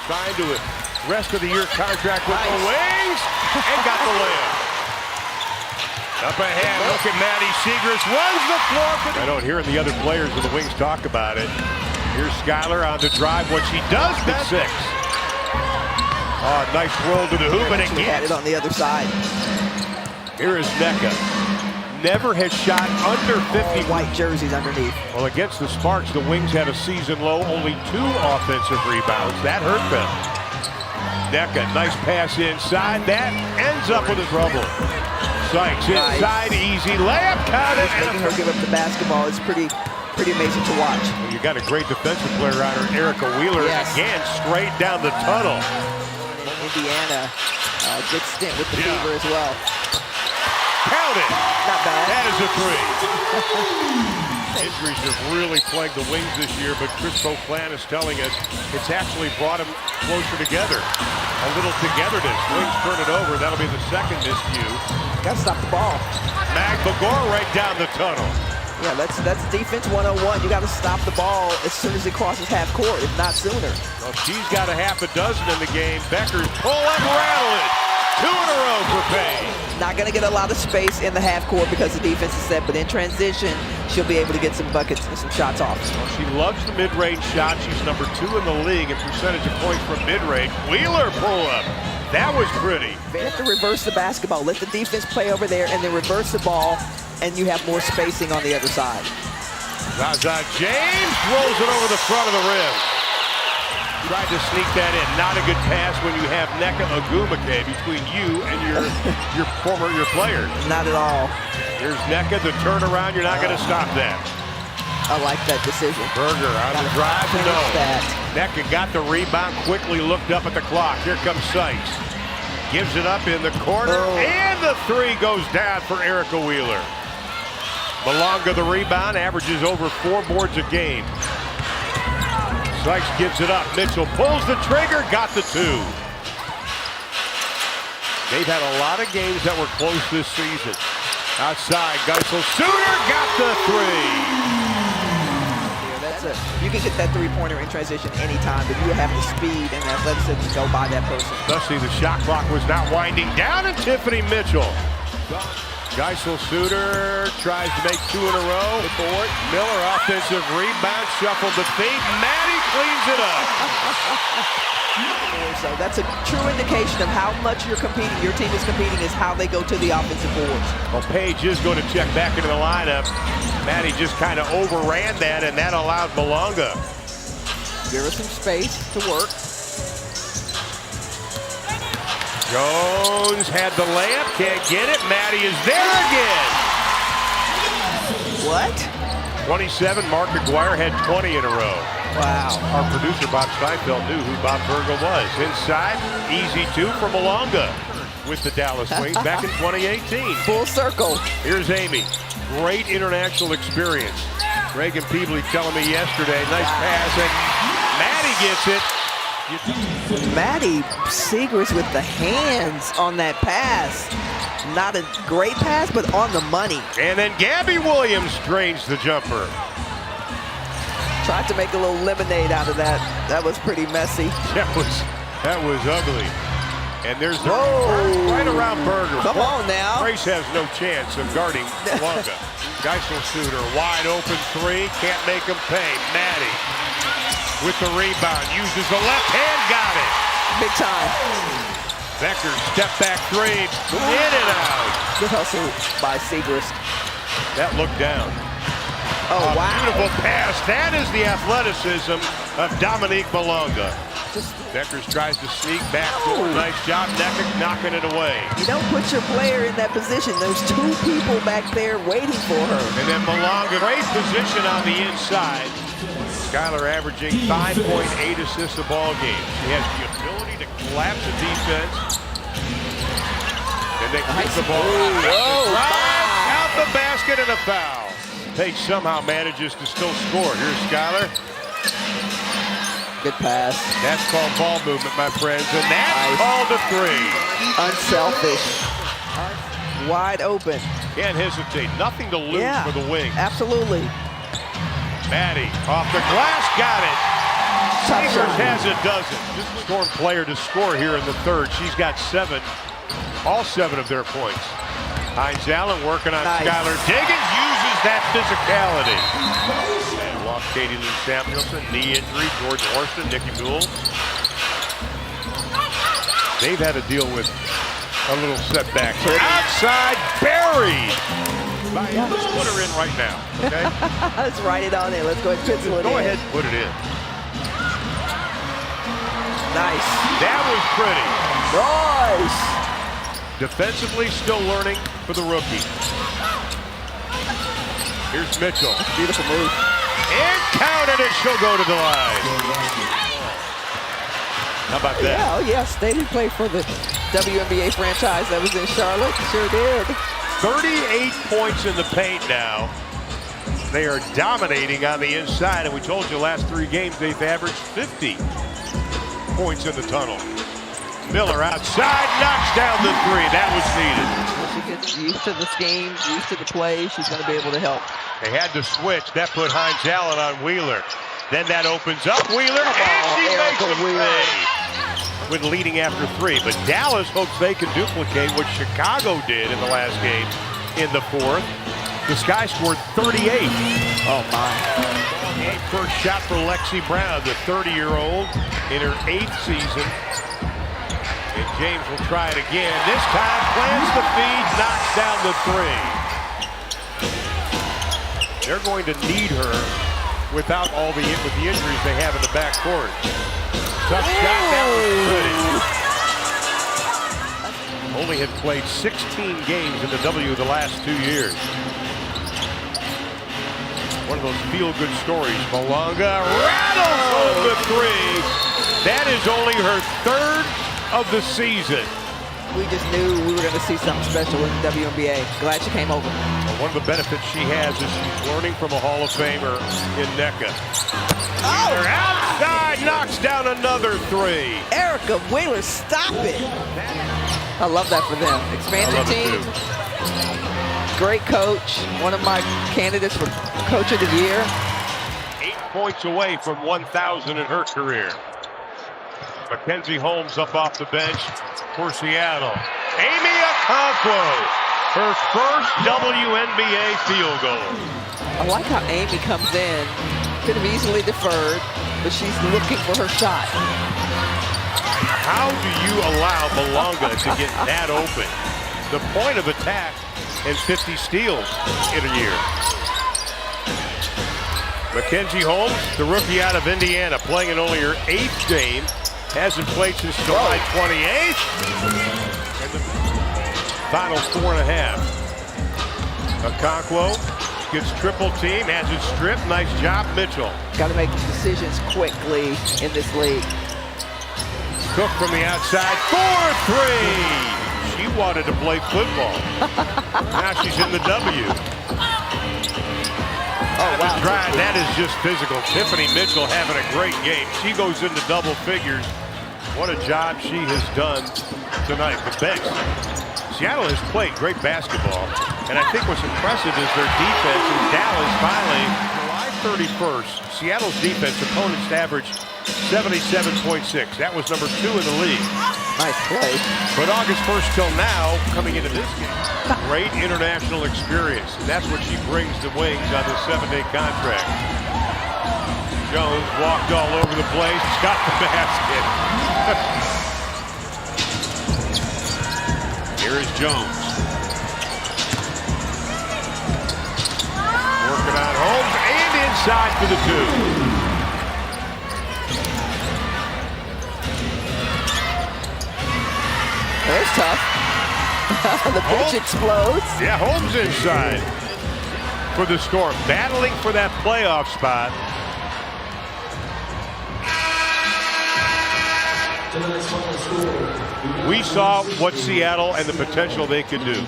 Signed to a rest of the year contract with the Wings and got the layup. Up ahead, look at Maddie Segrist, runs the floor. I don't hear the other players of the Wings talk about it. Here's Skylar on the drive. What she does at 6. Oh, nice roll to the hoop, and again. Had it on the other side. Here is Nneka. Never has shot under 50. White jerseys underneath. Well, against the Sparks, the Wings had a season low, only 2 offensive rebounds. That hurt them. Nneka, nice pass inside. That ends up with a trouble. Sykes inside, easy layup, count it. Making her give up the basketball is pretty amazing to watch. Well, you got a great defensive player on her, Erica Wheeler. Yes. Again, straight down the tunnel. Indiana, good stint with the Fever as well. Count it. Not bad. That is a 3. Injuries have really plagued the Wings this year, but Chris Beauclair is telling us it's actually brought them closer together. A little togetherness. Wings turn it over. That'll be the second miscue. Got to stop the ball. Mag Begor right down the tunnel. Yeah, that's defense 101. You got to stop the ball as soon as it crosses half court, if not sooner. Well, she's got a half a dozen in the game. Becker's pull up, rattle it. 2 in a row for Payne. Not going to get a lot of space in the half court because the defense is set, but in transition, she'll be able to get some buckets and some shots off. Well, she loves the mid-range shot. She's number 2 in the league in percentage of points from mid-range. Wheeler pull up. That was pretty. You have to reverse the basketball. Let the defense play over there and then reverse the ball, and you have more spacing on the other side. Zaza James rolls it over the front of the rim. Tried to sneak that in. Not a good pass when you have Nneka Ogwumike between you and your player. Not at all. Here's Nneka, the turnaround. You're not going to stop that. I like that decision. Berger on the drive. No. That. Nneka got the rebound, quickly looked up at the clock. Here comes Sykes. Gives it up in the corner, and the 3 goes down for Erica Wheeler. Malonga the rebound, averages over 4 boards a game. Sykes gives it up. Mitchell pulls the trigger, got the 2. They've had a lot of games that were close this season. Outside, Geisel Suter got the 3. You can get that 3-pointer in transition anytime, but you have the speed and athleticism to go by that person. Especially the shot clock was not winding down, and Tiffany Mitchell. Geisel Suter tries to make 2 in a row. Miller offensive rebound, shuffled the feet. Maddie cleans it up. So that's a true indication of how much you're competing. Your team is competing is how they go to the offensive boards. Well, Paige is going to check back into the lineup. Maddie just kind of overran that, and that allowed Malonga. Give her some space to work. Jones had the layup, can't get it. Maddie is there again. What? 27, Mark McGuire had 20 in a row. Wow. Our producer, Bob Steinfeld, knew who Bob Virgil was. Inside, easy 2 for Malonga with the Dallas Wings back in 2018. Full circle. Here's Amy. Great international experience. Reagan Peebley telling me yesterday, nice pass, and Maddie gets it. Maddie Segrist with the hands on that pass. Not a great pass, but on the money. And then Gabby Williams drains the jumper. Tried to make a little lemonade out of that. That was pretty messy. That was ugly. And there's the right around Berger. Come on now. Grace has no chance of guarding Malonga. Geisel Suter, wide open 3, can't make him pay. Maddie with the rebound, uses the left hand, got it. Big time. Becker, step back 3, in and out. Good hustle by Segrist. That looked down. Oh, wow. Beautiful pass. That is the athleticism of Dominique Malonga. Beckers tries to sneak back. Nice job, Nneka knocking it away. You don't put your player in that position. There's 2 people back there waiting for her. And then Malonga, great position on the inside. Skylar averaging 5.8 assists a ball game. She has the ability to collapse the defense. And then kick the ball out the basket and a foul. Paige somehow manages to still score. Here's Skylar. Good pass. That's called ball movement, my friends. And that's called a 3. Unselfish. Wide open. Can't hesitate. Nothing to lose for the Wings. Absolutely. Maddie off the glass, got it. Tough Segers shot. has a dozen. This is Storm player to score here in the third. She's got 7, all 7 of their points. Hines Allen working on Nice. Skylar Diggins, uses that physicality. And lost Katie Lou Samuelson, knee injury, Jordan Orston, Nikki Buell. They've had to deal with a little setback. Outside, buried. Let's put her in right now, okay? Let's write it on there. Let's go ahead and pencil it in. Go ahead and put it in. Nice. That was pretty. Nice. Defensively, still learning for the rookie. Here's Mitchell. Beautiful move. And counted it. She'll go to the line. How about that? Yeah, oh yes, they did play for the WNBA franchise that was in Charlotte. Sure did. 38 points in the paint now. They are dominating on the inside, and we told you last 3 games they've averaged 50 points in the tunnel. Miller outside, knocks down the 3. That was needed. When she gets used to the scheme, used to the play, she's going to be able to help. They had to switch. That put Hines Allen on Wheeler. Then that opens up Wheeler, and she makes a play with leading after 3. But Dallas hopes they can duplicate what Chicago did in the last game in the 4th. The Sky scored 38. Oh, my. First shot for Lexi Brown, the 30-year-old in her 8th season. And James will try it again. This time plants the feed, knocks down the 3. They're going to need her without all with the injuries they have in the backcourt. Tough shot, that was pretty. Only had played 16 games in the W the last 2 years. One of those feel-good stories. Malonga rattles home the 3. That is only her 3rd of the season. We just knew we were going to see something special in the WNBA. Glad she came over. Well, one of the benefits she has is she's learning from a Hall of Famer in NECA. Oh! Outside, knocks down another 3. Erica Wheeler, stop it. I love that for them. Expanded team. Great coach. One of my candidates for Coach of the Year. 8 points away from 1,000 in her career. Mackenzie Holmes up off the bench for Seattle. Amy Okonkwo, her first WNBA field goal. I like how Amy comes in. Could have easily deferred, but she's looking for her shot. How do you allow Malonga to get that open? The point of attack and 50 steals in a year. Mackenzie Holmes, the rookie out of Indiana, playing in only her 8th game. Hasn't played since July 28th. And the final 4.5. Okonkwo gets triple team, has it stripped. Nice job, Mitchell. Got to make decisions quickly in this league. Cook from the outside, 4-3. She wanted to play football. Now she's in the W. Oh, wow. Drive, that is just physical. Tiffany Mitchell having a great game. She goes into double figures. What a job she has done tonight. The bench. Seattle has played great basketball, and I think what's impressive is their defense. In Dallas, finally, July 31st, Seattle's defense, opponents averaged 77.6. That was number 2 in the league. Nice play. But August 1st till now, coming into this game, great international experience, and that's what she brings to Wings on this 7-day contract. Jones walked all over the place, got the basket. Here is Jones. Working on Holmes and inside for the 2. That's tough. The bench explodes. Yeah, Holmes inside for the Storm, battling for that playoff spot. We saw what Seattle and the potential they could do.